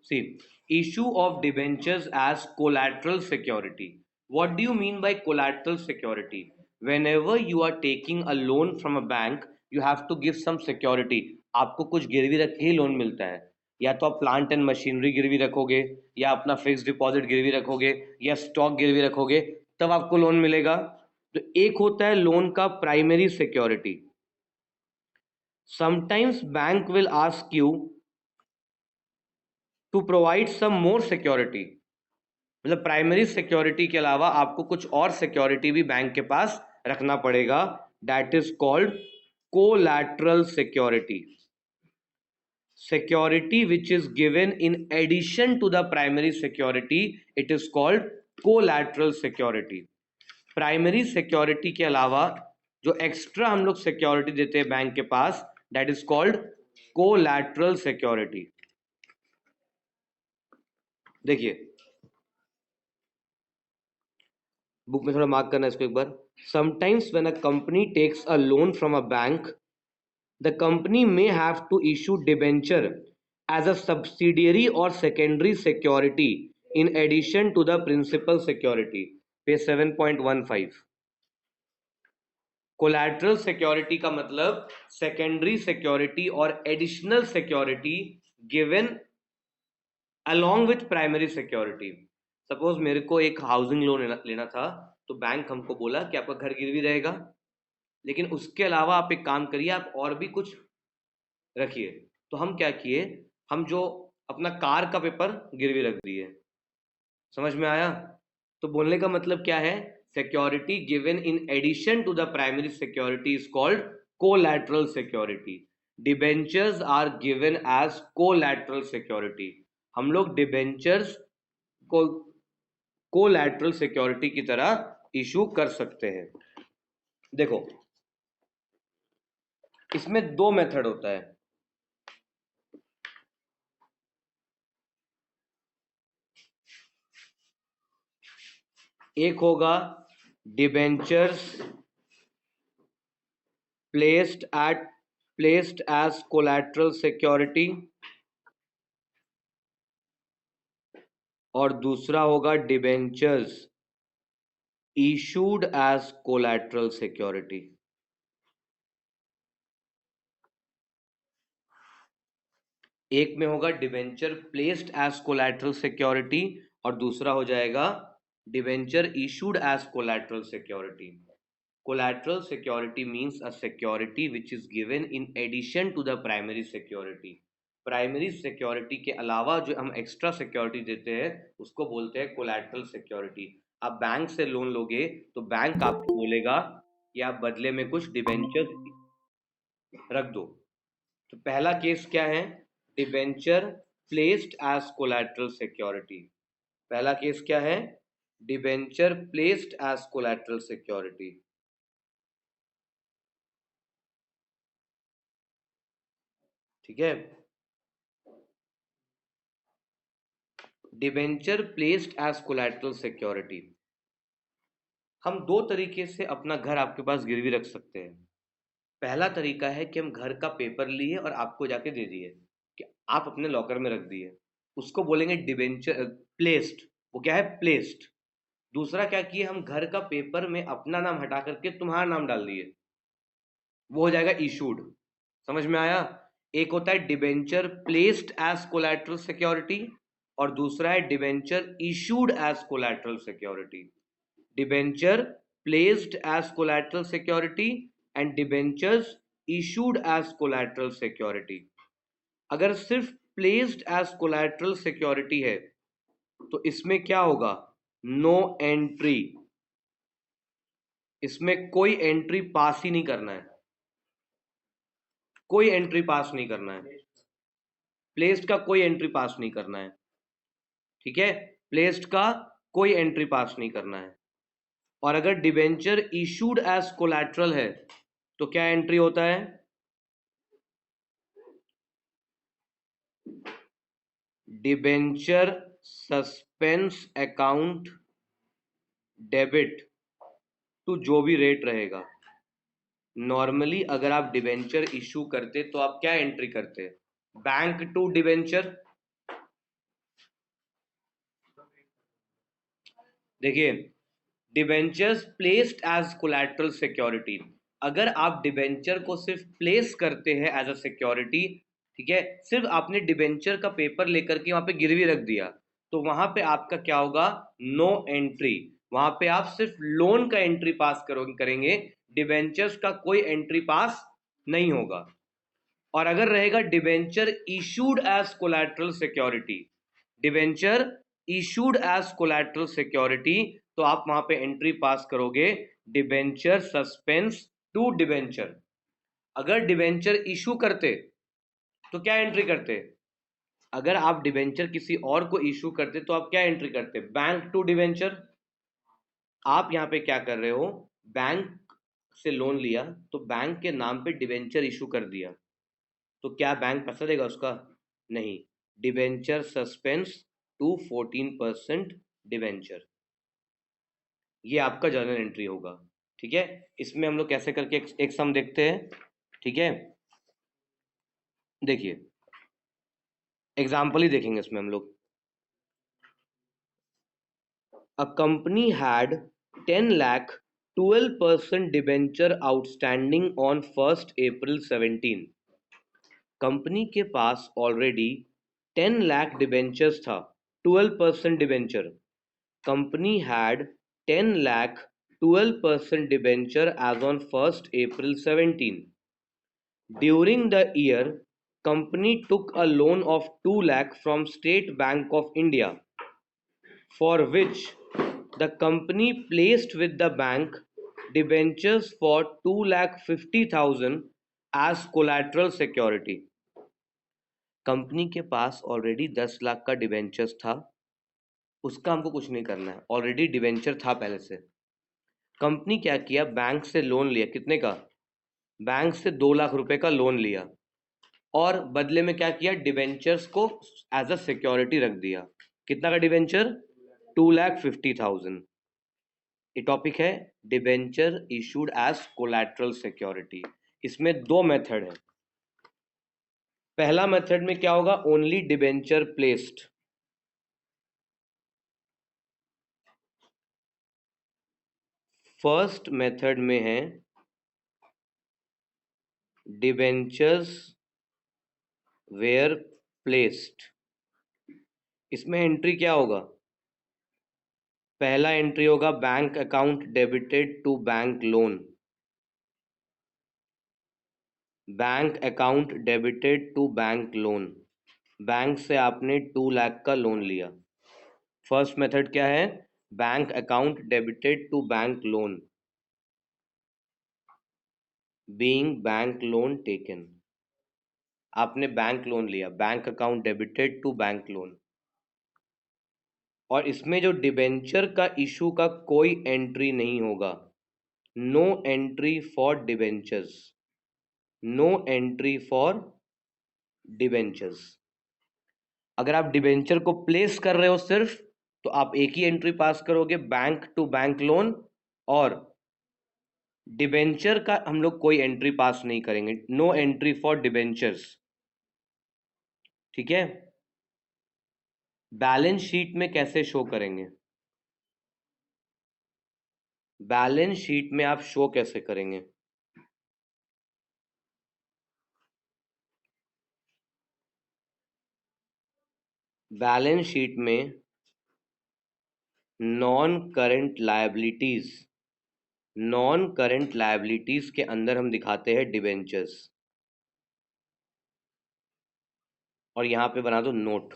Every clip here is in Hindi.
See, issue of debentures as collateral security. What do you mean by collateral security? Whenever you are taking a loan from a bank, you have to give some security. आपको कुछ गिरवी रख के ही लोन मिलता है। या तो आप प्लांट एंड मशीनरी गिरवी रखोगे, या अपना फिक्स डिपॉजिट गिरवी रखोगे, या स्टॉक गिरवी रखोगे, तब आपको लोन मिलेगा। तो एक होता है लोन का primary security. Sometimes bank will ask you to provide some more security. मतलब प्राइमरी सिक्योरिटी के अलावा आपको कुछ और सिक्योरिटी भी बैंक के पास रखना पड़ेगा। That is called collateral security. Security which is given in addition to the primary security, it is called collateral security. Primary security के अलावा जो एक्स्ट्रा हम लोग सिक्योरिटी देते हैं बैंक के पास, that is called collateral security. देखिए बुक में थोड़ा मार्क करना है इसको एक बार। Sometimes when a company takes a loan from a bank, the company may have to issue debenture as a subsidiary और secondary security in addition to the principal security. Page 7.15। Collateral security का मतलब सेकेंडरी सिक्योरिटी और additional security given along with primary security. Suppose मेरे को एक हाउसिंग लोन लेना था, तो बैंक हमको बोला कि आपका घर गिरवी रहेगा, लेकिन उसके अलावा आप एक काम करिए, आप और भी कुछ रखिए। तो हम क्या किए, हम जो अपना कार का पेपर गिरवी रख दिए। समझ में आया? तो बोलने का मतलब क्या है, security given in addition to the primary security is called collateral security. Debentures are given as collateral security. हम लोग डिबेंचर्स को कोलैटरल सिक्योरिटी की तरह इशू कर सकते हैं। देखो इसमें दो मेथड होता है। एक होगा debentures placed as collateral security, और दूसरा होगा debentures issued as collateral security. एक में होगा debenture placed as collateral security, और दूसरा हो जाएगा debenture issued as collateral security. Collateral security means a security which is given in addition to the primary security. Primary security के अलावा जो हम एक्स्ट्रा सिक्योरिटी देते हैं उसको बोलते हैं कोलैटरल सिक्योरिटी। आप बैंक से लोन लोगे तो बैंक आपको बोलेगा कि आप बदले में कुछ डिबेंचर रख दो। तो पहला केस क्या है, debenture placed as collateral security. पहला केस क्या है, debenture placed as collateral security. ठीक है, debenture placed as collateral security. हम दो तरीके से अपना घर आपके पास गिरवी रख सकते हैं। पहला तरीका है कि हम घर का पेपर लिए और आपको जाके दे दिए कि आप अपने लॉकर में रख दिए, उसको बोलेंगे डिबेंचर प्लेस्ड। वो क्या है, प्लेस्ड। दूसरा क्या किए, हम घर का पेपर में अपना नाम हटा करके तुम्हारा नाम डाल दिए, वो हो जाएगा इशूड। समझ में आया? एक होता है debenture placed as collateral security, और दूसरा है debenture issued as collateral security. Debenture placed as collateral security and debentures issued as collateral security. अगर सिर्फ प्लेस्ड एज कोलैटरल सिक्योरिटी है तो इसमें क्या होगा, नो एंट्री। इसमें कोई एंट्री पास ही नहीं करना है, कोई एंट्री पास नहीं करना है, प्लेस्ड का कोई एंट्री पास नहीं करना है। ठीक है, प्लेस्ड का कोई एंट्री पास नहीं करना है। और अगर डिबेंचर इशूड एज कोलैटरल है तो क्या एंट्री होता है, debenture suspense account debit to जो भी रेट रहेगा। नॉर्मली अगर आप डिबेंचर इशू करते तो आप क्या एंट्री करते, बैंक टू डिबेंचर, देखिए, debentures placed as collateral security, अगर आप डिबेंचर को सिर्फ प्लेस करते हैं एज अ सिक्योरिटी, ठीक है, सिर्फ आपने डिबेंचर का पेपर लेकर के वहां पे गिरवी रख दिया, तो वहां पे आपका क्या होगा, नो एंट्री। वहां पे आप सिर्फ लोन का एंट्री पास करेंगे, डिबेंचर्स का कोई एंट्री पास नहीं होगा। और अगर रहेगा debenture issued as collateral security, debenture issued as collateral security, तो आप वहां पे एंट्री पास करोगे डिबेंचर सस्पेंस टू डिबेंचर। अगर डिबेंचर इशू करते तो क्या एंट्री करते, अगर आप डिबेंचर किसी और को इशू करते तो आप क्या एंट्री करते, बैंक टू डिबेंचर। आप यहां पे क्या कर रहे हो, बैंक से लोन लिया तो बैंक के नाम पे डिबेंचर इशू कर दिया, तो क्या बैंक पैसा देगा उसका, नहीं, डिबेंचर सस्पेंस टू 14% डिबेंचर, ये आपका जर्नल एंट्री होगा। ठीक है, इसमें हम लोग कैसे करके एक सम देखते हैं। ठीक है, देखिए एग्जाम्पल ही देखेंगे इसमें हम लोग। A company had 10 lakh 12% debenture outstanding on 1 April 2017। Company के पास ऑलरेडी 10 लाख डिबेंचर्स था, 12% debenture. Company had 10 lakh 12% debenture as on 1 April 2017। During the year, company took a loan of 2 lakh from State Bank of India, for which the company placed with the bank debentures for 2,50,000 as collateral security। Company के पास ऑलरेडी 10 लाख का डिबेंचर्स था, उसका हमको कुछ नहीं करना है, ऑलरेडी डिबेंचर था पहले से। कंपनी क्या किया, बैंक से लोन लिया, कितने का, बैंक से 2 लाख रुपए का लोन लिया, और बदले में क्या किया, डिबेंचर्स को एज अ सिक्योरिटी रख दिया। कितना का डिबेंचर, 2,50,000। ये टॉपिक है debenture issued as collateral security. इसमें दो मेथड है। पहला मेथड में क्या होगा, only debenture placed. First method में है डिबेंचर्स वेयर प्लेस्ड। इसमें एंट्री क्या होगा, पहला एंट्री होगा bank account debited to bank loan, bank account debited to bank loan, bank से आपने 2 लाख का लोन लिया। फर्स्ट मेथड क्या है, bank account debited to bank loan, being bank loan taken. आपने बैंक लोन लिया, bank account debited to bank loan, और इसमें जो डिबेंचर का इशू का कोई एंट्री नहीं होगा, no entry for debentures, no entry for debentures. अगर आप डिबेंचर को प्लेस कर रहे हो सिर्फ, तो आप एक ही एंट्री पास करोगे, बैंक टू बैंक लोन, और डिबेंचर का हम लोग कोई एंट्री पास नहीं करेंगे, नो एंट्री फॉर डिबेंचर्स। ठीक है, बैलेंस शीट में कैसे शो करेंगे, बैलेंस शीट में आप शो कैसे करेंगे, बैलेंस शीट में non current liabilities, non current liabilities के अंदर हम दिखाते हैं डिबेंचर्स, और यहां पे बना दो नोट,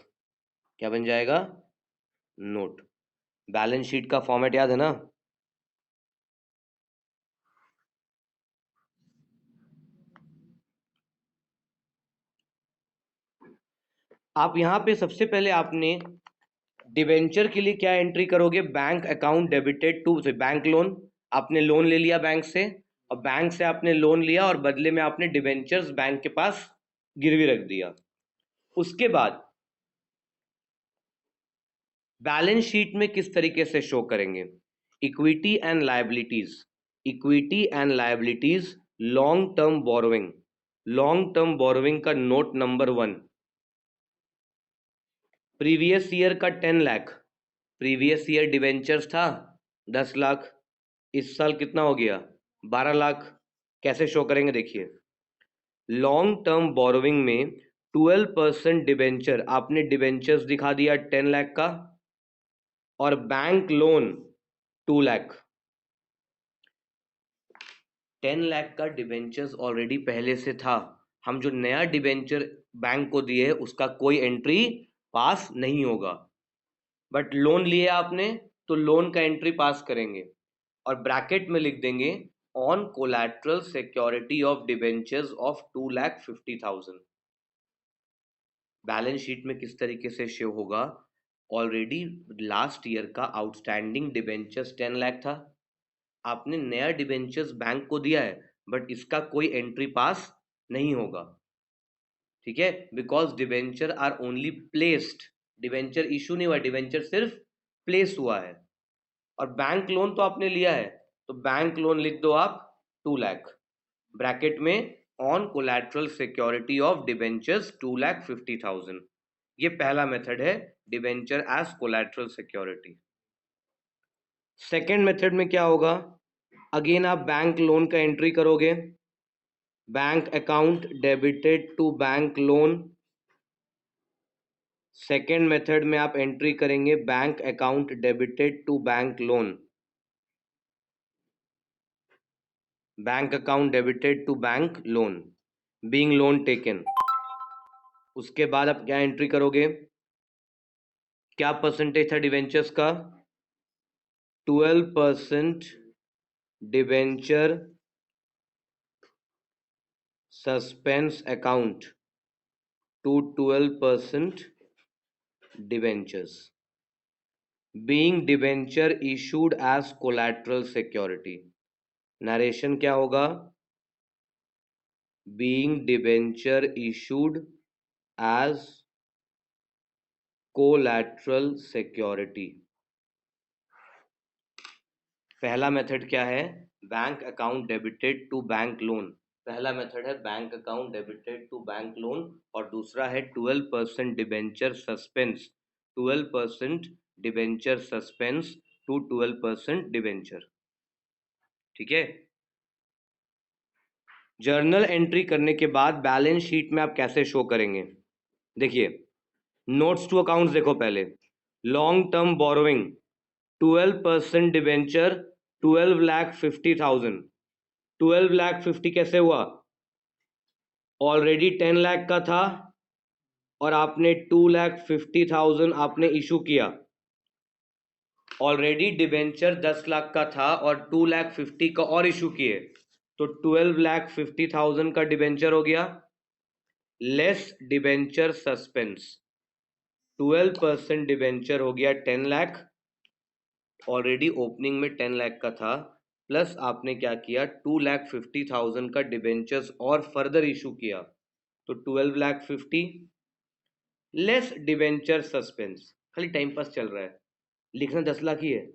क्या बन जाएगा, नोट। बैलेंस शीट का फॉर्मेट याद है ना, आप यहां पे सबसे पहले आपने डिबेंचर के लिए क्या एंट्री करोगे, बैंक अकाउंट डेबिटेड टू से बैंक लोन, आपने लोन ले लिया बैंक से, और बैंक से आपने लोन लिया और बदले में आपने डिबेंचर्स बैंक के पास गिरवी रख दिया। उसके बाद बैलेंस शीट में किस तरीके से शो करेंगे, equity and liabilities, equity and liabilities, long term borrowing, long term borrowing का नोट नंबर 1, प्रीवियस ईयर का 10 लाख, प्रीवियस ईयर डिवेंचर्स था 10 लाख, इस साल कितना हो गया 12 लाख। कैसे शो करेंगे देखिए, लॉन्ग टर्म बोरोविंग में 12% डिवेंचर, आपने डिवेंचर्स दिखा दिया 10 लाख का, और बैंक लोन 2 लाख। 10 लाख का डिवेंचर्स ऑलरेडी पहले से था, हम जो नया डिवेंचर बैंक को दिए उसका कोई एंट्री पास नहीं होगा। बट लोन लिए आपने तो लोन का एंट्री पास करेंगे, और ब्रैकेट में लिख देंगे on collateral security of debentures of 2,50,000। Balance sheet में किस तरीके से शो होगा, ऑलरेडी लास्ट ईयर का आउटस्टैंडिंग डिवेंचर्स 10 लाख था, आपने नया डिवेंचर्स बैंक को दिया है बट इसका कोई एंट्री पास नहीं होगा। ठीक है, because debenture are only placed, debenture issue नहीं हुआ, डिवेंचर सिर्फ प्लेस हुआ है। और बैंक लोन तो आपने लिया है, तो बैंक लोन लिख दो आप 2 लाख, ब्रैकेट में on collateral security of debentures 2,50,000। ये पहला मेथड है, debenture as collateral security. Second method में क्या होगा, अगेन आप बैंक लोन का एंट्री करोगे, bank account debited to bank loan. Second method में आप एंट्री करेंगे bank account debited to bank loan, bank account debited to bank loan being loan taken. उसके बाद आप क्या एंट्री करोगे, क्या परसेंटेज था डिवेंचर्स का, 12% debenture suspense account to 12% debentures being debenture issued as collateral security. Narration क्या होगा, being debenture issued as collateral security. पहला मेथड क्या है, bank account debited to bank loan, पहला मेथड है bank account debited to bank loan, और दूसरा है 12% debenture suspense, 12% debenture suspense to 12% debenture. ठीक है, जर्नल एंट्री करने के बाद बैलेंस शीट में आप कैसे शो करेंगे, देखिए नोट्स टू अकाउंट्स देखो पहले, लॉन्ग टर्म बोरोइंग 12% डिबेंचर 12,50,000, 12,50,000 कैसे हुआ, ऑलरेडी 10 लाख का था और आपने 2,50,000 आपने इशू किया। ऑलरेडी डिबेंचर 10 लाख का था और 2,50,000 का और इशू किए, तो 12,50,000 का डिबेंचर हो गया, लेस डिबेंचर सस्पेंस, 12% डिबेंचर हो गया 10 लाख, ऑलरेडी ओपनिंग में 10 लाख का था, प्लस आपने क्या किया 2,50,000 का डिबेंचर्स और फर्दर इशू किया, तो 12,50,000 लेस डिबेंचर सस्पेंस। खाली टाइम पास चल रहा है, लिखना 10 लाख ही है,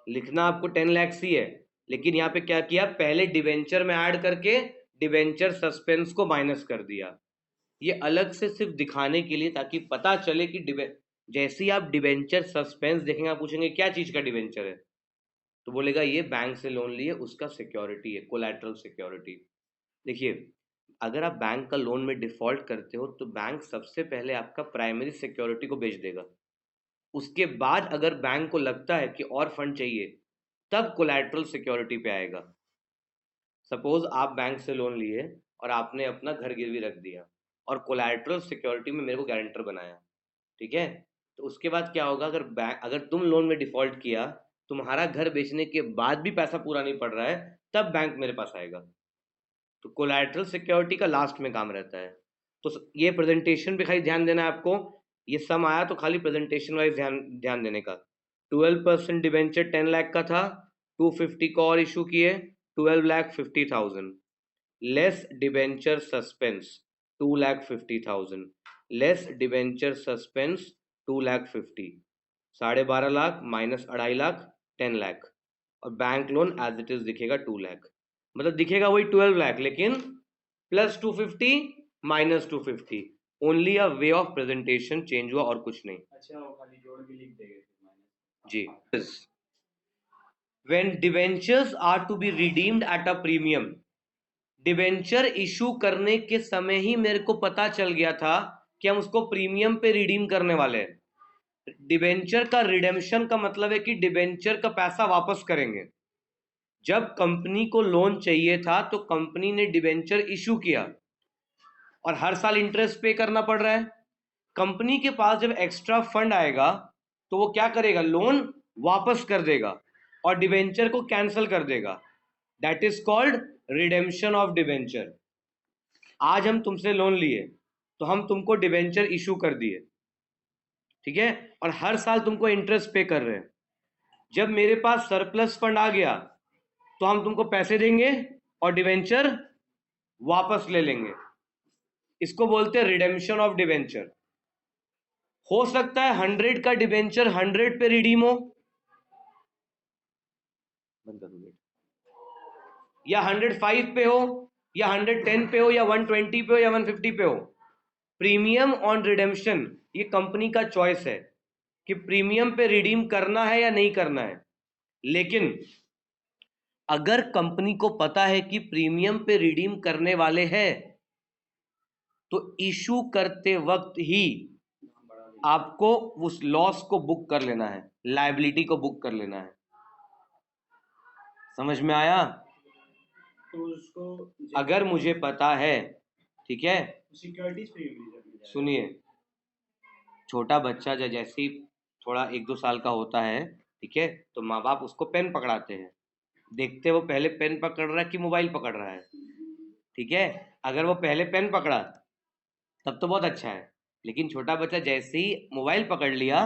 लिखना आपको 10 लाख ही है, लेकिन यहाँ पे क्या किया, पहले डिबेंचर में ऐड करके डिबेंचर सस्पेंस को माइनस कर दिया। ये अलग से सिर्फ दिखाने के लिए, ताकि पता चले कि जैसे ही आप डिबेंचर सस्पेंस देखेंगे आप पूछेंगे क्या चीज का डिबेंचर है, तो बोलेगा ये बैंक से लोन लिए उसका सिक्योरिटी है, कोलैटरल सिक्योरिटी। देखिए, अगर आप बैंक का लोन में डिफॉल्ट करते हो तो बैंक सबसे पहले आपका प्राइमरी सिक्योरिटी को बेच देगा, उसके बाद अगर बैंक को लगता है कि और फंड चाहिए तब कोलैटरल सिक्योरिटी पे आएगा। सपोज आप बैंक से लोन लिए और आपने अपना घर गिरवी रख दिया और कोलैटरल सिक्योरिटी में मेरे को गारंटर बनाया, ठीक है, तो उसके बाद क्या होगा, अगर तुम लोन में डिफॉल्ट किया, तुम्हारा घर बेचने के बाद भी पैसा पूरा नहीं पड़ रहा है, तब बैंक मेरे पास आएगा। तो कोलैटरल सिक्योरिटी का लास्ट में काम रहता है। तो ये प्रेजेंटेशन पे खाली ध्यान देना है आपको, ये सम आया तो खाली प्रेजेंटेशन वाइज ध्यान ध्यान देने का। 12% डिबेंचर 10 लाख का था, 250 का और इशू किए 12,50,000, less debenture suspense 2,50,000, less debenture suspense 2,50,000, 12.5 lakh minus 2.5 lakh 10 lakh, और bank loan as it is दिखेगा 2 लाख, मतलब दिखेगा वही 12 लाख लेकिन plus 250 minus 250, only a way of presentation change हुआ और कुछ नहीं। अच्छा, वो खाली जोड़ के लिख देंगे जी। When debentures are to be redeemed at a premium, debenture issue करने के समय ही मेरे को पता चल गया था कि हम उसको प्रीमियम पे रिडीम करने वाले हैं। डिबेंचर का रिडेम्पशन का मतलब है कि डिबेंचर का पैसा वापस करेंगे। जब कंपनी को लोन चाहिए था तो कंपनी ने डिबेंचर इशू किया और हर साल इंटरेस्ट पे करना पड़ रहा है। कंपनी के पास जब एक्स्ट्रा फंड आएगा तो वो क्या करेगा, लोन वापस कर देगा और डिबेंचर को कैंसिल कर देगा। That is called redemption of debenture. आज हम तुमसे लोन लिए तो हम तुमको डिबेंचर इशू कर दिए, ठीक है, और हर साल तुमको इंटरेस्ट पे कर रहे हैं। जब मेरे पास सरप्लस फंड आ गया तो हम तुमको पैसे देंगे और डिबेंचर वापस ले लेंगे। इसको बोलते हैं रिडेम्पशन ऑफ डिबेंचर। हो सकता है 100 का डिबेंचर 100 पे रिडीम हो, या 105 पे हो, या 110 पे हो, या 120 पे हो, या 150 पे हो। प्रीमियम ऑन रिडेम्पशन ये कंपनी का चॉइस है कि प्रीमियम पे रिडीम करना है या नहीं करना है। लेकिन अगर कंपनी को पता है कि प्रीमियम पे रिडीम करने वाले हैं तो इशू करते वक्त ही आपको उस लॉस को बुक कर लेना है, लायबिलिटी को बुक कर लेना है। समझ में आया? तो उसको अगर मुझे पता है, ठीक है, सिक्योरिटीज फ्री, सुनिए, छोटा बच्चा जैसे ही थोड़ा 1-2 साल का होता है, ठीक है, तो माँ बाप उसको पेन पकड़ाते हैं, देखते वो पहले पेन पकड़ रहा है कि मोबाइल पकड़ रहा है। ठीक है, अगर वो पहले पेन पकड़ा तब तो बहुत अच्छा है, लेकिन छोटा बच्चा जैसे ही मोबाइल पकड़ लिया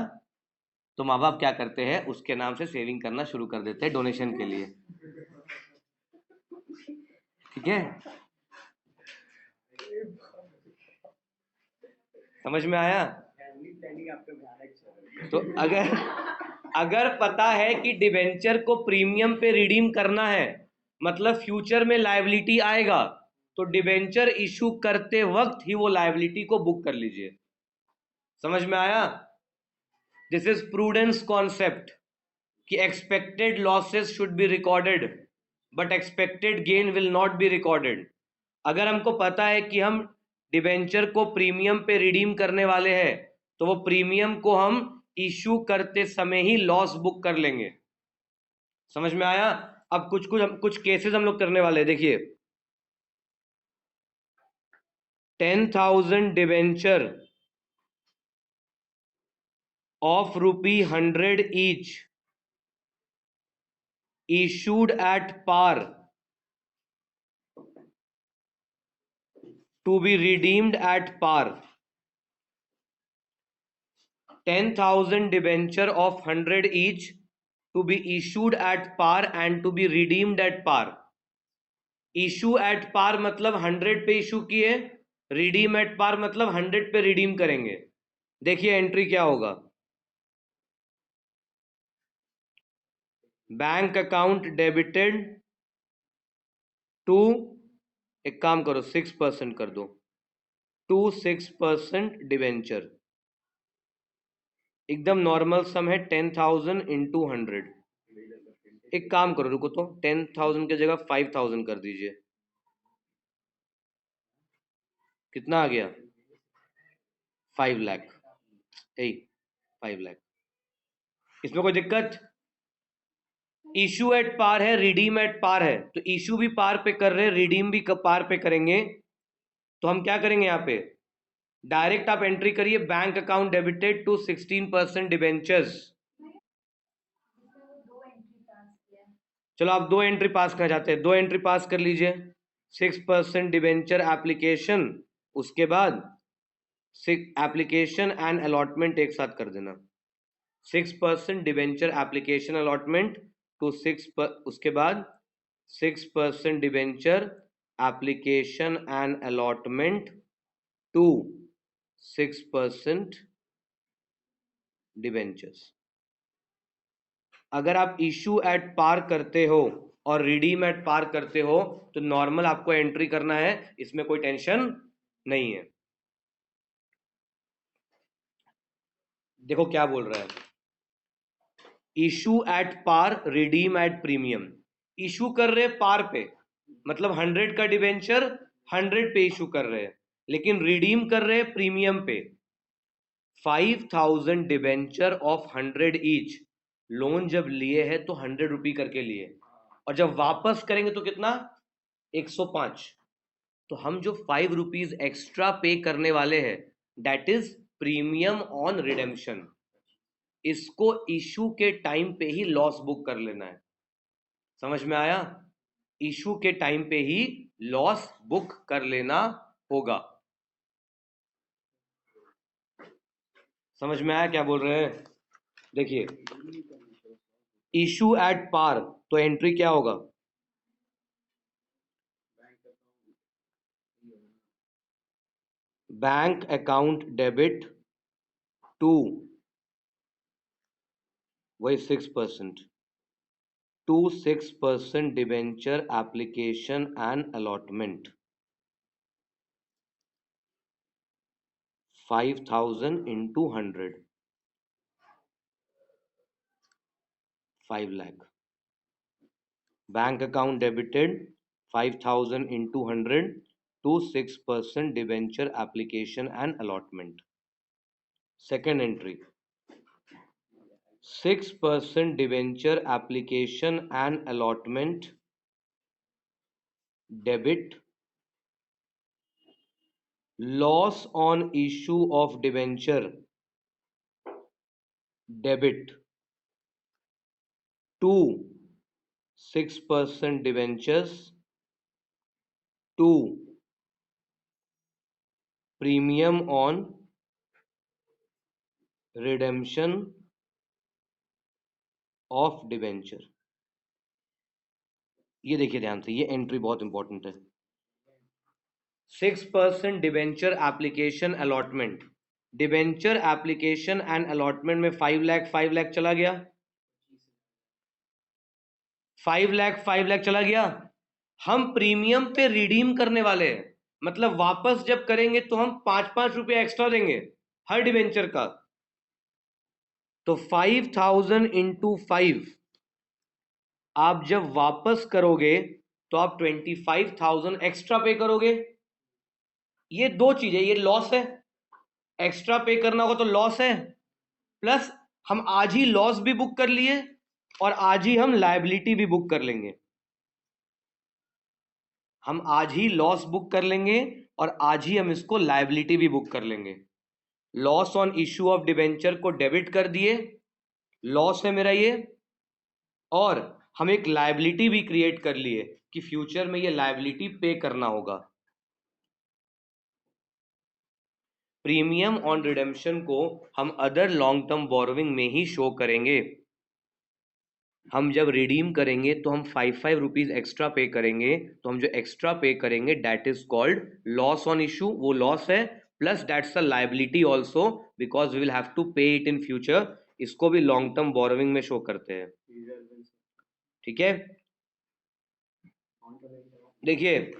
तो माँ बाप क्या करते हैं, उसके नाम से सेविंग करना शुरू कर देते हैं डोनेशन के लिए। ठीक है, समझ में आया? तो अगर अगर पता है कि डिबेंचर को प्रीमियम पे रिडीम करना है, मतलब फ्यूचर में लायबिलिटी आएगा, तो डिबेंचर इशू करते वक्त ही वो लायबिलिटी को बुक कर लीजिए। समझ में आया? दिस इज प्रूडेंस कॉन्सेप्ट कि expected losses should be recorded but expected gain will not be recorded. अगर हमको पता है कि हम डिबेंचर को प्रीमियम पे रिडीम करने वाले हैं तो वो प्रीमियम को हम इशू करते समय ही लॉस बुक कर लेंगे। समझ में आया? अब कुछ केसेस हम लोग करने वाले हैं। देखिए, 10,000 debenture of ₹100 each issued at par to be redeemed at par। 10,000 debenture of 100 each to be issued at par and to be redeemed at par। Issue at par मतलब 100 पे इशू किए, रिडीम एट पार मतलब 100 पे रिडीम करेंगे। देखिए एंट्री क्या होगा, बैंक अकाउंट डेबिटेड टू, एक काम करो 6% कर दो, टू 6% डिवेंचर। एकदम नॉर्मल सम है 10,000 इंटू 100। एक काम करो, रुको, तो 10,000 की जगह 5,000 कर दीजिए। कितना आ गया? 5 लाख। 5 लाख। इसमें कोई दिक्कत? इशू एट पार है, रिडीम एट पार है, तो इशू भी पार पे कर रहे हैं, रिडीम भी पार पे करेंगे। तो हम क्या करेंगे यहाँ पे, डायरेक्ट आप एंट्री करिए, bank account debited to 16% debentures. चलो आप 2 एंट्री पास करना चाहते हैं, 2 एंट्री पास कर लीजिए। 6% डिबेंचर एप्लीकेशन, उसके बाद एप्लीकेशन एंड अलॉटमेंट एक साथ कर देना। 6% डिबेंचर एप्लीकेशन अलॉटमेंट टू उसके बाद 6% debenture application and allotment to 6% debentures. अगर आप इशू एट पार करते हो और रिडीम एट पार करते हो तो नॉर्मल आपको एंट्री करना है, इसमें कोई टेंशन नहीं है। देखो क्या बोल रहा है, issue at par redeem at premium. Issue कर रहे हैं पार पे, मतलब 100 का डिबेंचर 100 पे इशू कर रहे हैं, लेकिन रिडीम कर रहे हैं प्रीमियम पे। 5,000 डिबेंचर ऑफ 100 ईच, लोन जब लिए हैं तो 100 रुपये करके लिए, और जब वापस करेंगे तो कितना, 105। तो हम जो 5 रुपीज एक्स्ट्रा पे करने वाले हैं, that is premium on redemption. इसको इशू के टाइम पे ही लॉस बुक कर लेना है। समझ में आया? इशू के टाइम पे ही लॉस बुक कर लेना होगा। समझ में आया क्या बोल रहे हैं? देखिए, इशू एट पार, तो एंट्री क्या होगा, बैंक अकाउंट डेबिट टू, वही 6%, to 6% debenture application and allotment, 5,000 into 100, 5 lakh। Bank account debited 5,000 into 100 to 6% debenture application and allotment. Second entry, 6% debenture application and allotment debit, loss on issue of debenture debit to 6% debentures to premium on redemption of debenture. ये देखिए ध्यान से, ये एंट्री बहुत इंपॉर्टेंट है। 6% debenture application allotment, debenture application and allotment में 5 लाख चला गया, 5 लाख चला गया। हम प्रीमियम पे रिडीम करने वाले हैं, मतलब वापस जब करेंगे तो हम 5-5 रुपये एक्स्ट्रा देंगे हर डिबेंचर का। तो 5,000 इंटू 5, आप जब वापस करोगे तो आप 25,000 एक्स्ट्रा पे करोगे। ये दो चीजें, ये लॉस है, एक्स्ट्रा पे करना होगा तो लॉस है, प्लस हम आज ही लॉस भी बुक कर लिए और आज ही हम लायबिलिटी भी बुक कर लेंगे। हम आज ही लॉस बुक कर लेंगे और आज ही हम इसको लायबिलिटी भी बुक कर लेंगे। Loss on issue of debenture को डेबिट कर दिए, लॉस है मेरा ये, और हम एक लायबिलिटी भी क्रिएट कर लिए कि फ्यूचर में ये लायबिलिटी पे करना होगा। प्रीमियम ऑन रिडेम्पशन को हम अदर लॉन्ग टर्म बोरोविंग में ही शो करेंगे। हम जब रिडीम करेंगे तो हम 5-5 रुपीज एक्स्ट्रा पे करेंगे, तो हम जो एक्स्ट्रा पे करेंगे that is called loss on issue, वो लॉस है, plus that's a liability also because we will have to pay it in future. इसको भी लॉन्ग टर्म बोरोविंग में शो करते हैं। ठीक है, देखिए,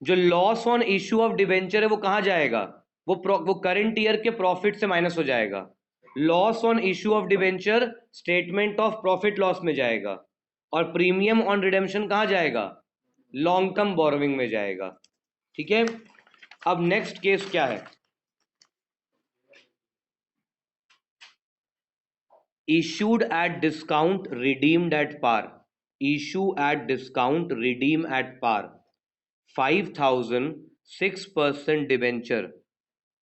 जो loss on issue of debenture है वो कहां जाएगा, वो करंट ईयर के प्रॉफिट से माइनस हो जाएगा। Loss on issue of debenture statement of profit loss में जाएगा, और प्रीमियम ऑन रिडेम्पशन कहां जाएगा, लॉन्ग टर्म बोरोविंग में जाएगा। ठीक है, अब नेक्स्ट केस क्या है, issued at discount redeemed at par, issue at discount redeem at par, 5,000 6% debenture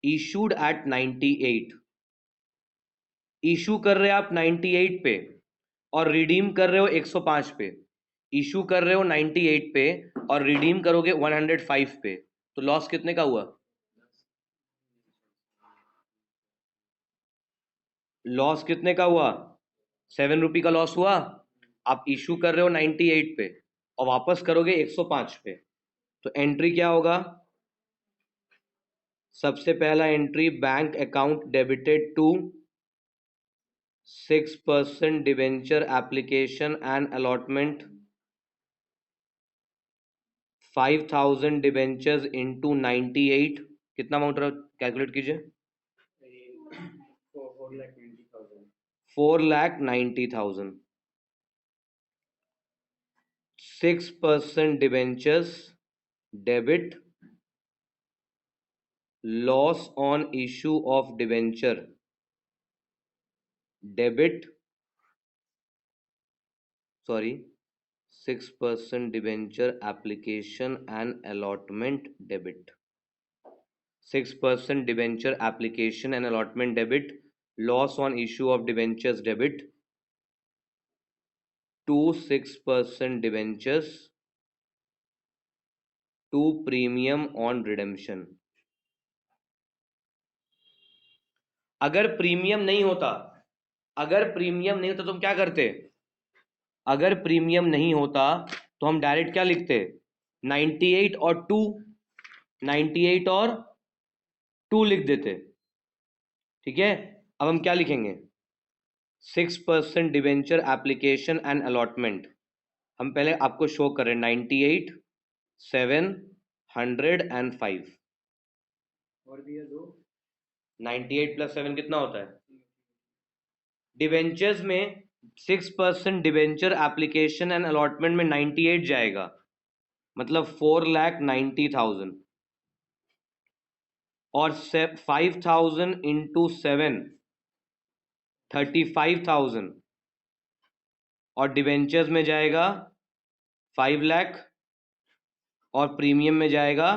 issued at 98। Issue कर रहे हो आप 98 पे और रिडीम कर रहे हो 105 पे। इशू कर रहे हो 98 पे और रिडीम करोगे 105 पे, तो लॉस कितने का हुआ, लॉस कितने का हुआ, 7 रुपये का लॉस हुआ। आप इशू कर रहे हो 98 पे और वापस करोगे 105 पे, तो एंट्री क्या होगा, सबसे पहला entry bank account debited to 6% debenture application and allotment, 5,000 debentures into 98, कितना अमाउंट रहा कैलकुलेट कीजिए, 4,90,000. 4,90,000. 6% debentures debit, loss on issue of debenture debit, sorry, 6% debenture application and allotment debit. 6% debenture application and allotment debit, loss on issue of debentures debit, to 6% debentures, to premium on redemption. अगर प्रीमियम नहीं होता, अगर प्रीमियम नहीं होता तो हम क्या करते? अगर प्रीमियम नहीं होता तो हम डायरेक्ट क्या लिखते? 98 और 2, 98 और 2 लिख देते. ठीक है, अब हम क्या लिखेंगे? 6% डिवेंचर एप्लीकेशन एंड अलॉटमेंट. हम पहले आपको शो करें 98, 7, 100 एंड 5. और भी है 2. 98 प्लस 7 कितना होता है? डिवेंचर्स में 6% डिवेंचर एप्लीकेशन एंड अलॉटमेंट में 98 जाएगा, मतलब 4,90,000. और 5,000 इंटू 7, 35,000. और डिवेंचर्स में जाएगा 5 लाख और प्रीमियम में जाएगा